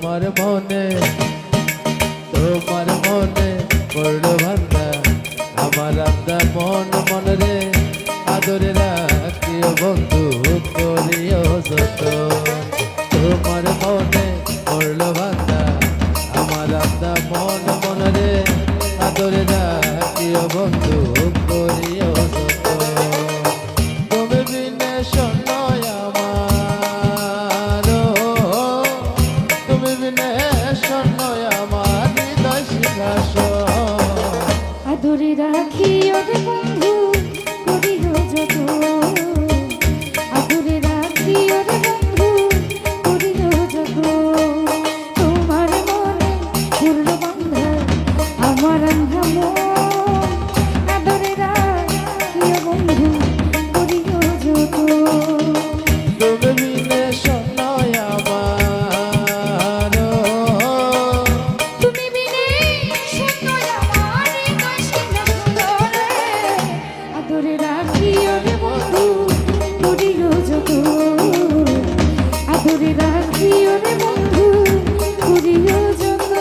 তোমার মনে পড়লো ভান্দা আমার আন্দা মন মন রে আদরে রাখিও বন্ধু করিও যত তোমার মনে পড়লো ভান্দা আমার আন্দা মন মন রে আদরে রাখিও বন্ধু করিও যত তুমি বিনে শোনয় আমার তুমি বিনে শোনয় আমার হৃদয় সিংহাসন আদরে রাখি ওরে বন্ধু করিও যত আদরে রাখি ওরে বন্ধু করিও যত তোমার মনে পূর্ণ বান্ধা আমার আন্ধা মন আদরে রাখিও বন্ধু করিও যত তুমি বিনে শোনয় আমার তুমি বিনে শোনয় আমার হৃদয় সিংহাসন আদরে রাখি ওরে বন্ধু করিও যত আদরে রাখি ওরে বন্ধু করিও যত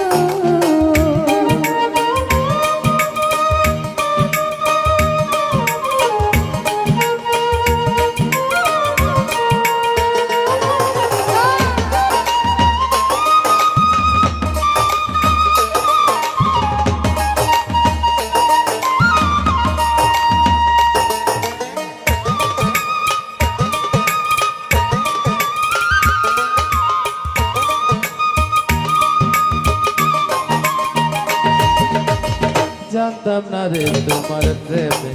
জানতাম না রে তোমার প্রেমে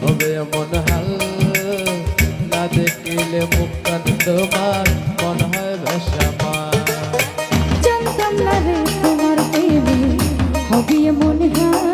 হবে এমন হাল না দেখিলে মুখখান তোমার মন হয় বেশামার জানতাম না রে তোমার প্রেমে হবে এমন হাল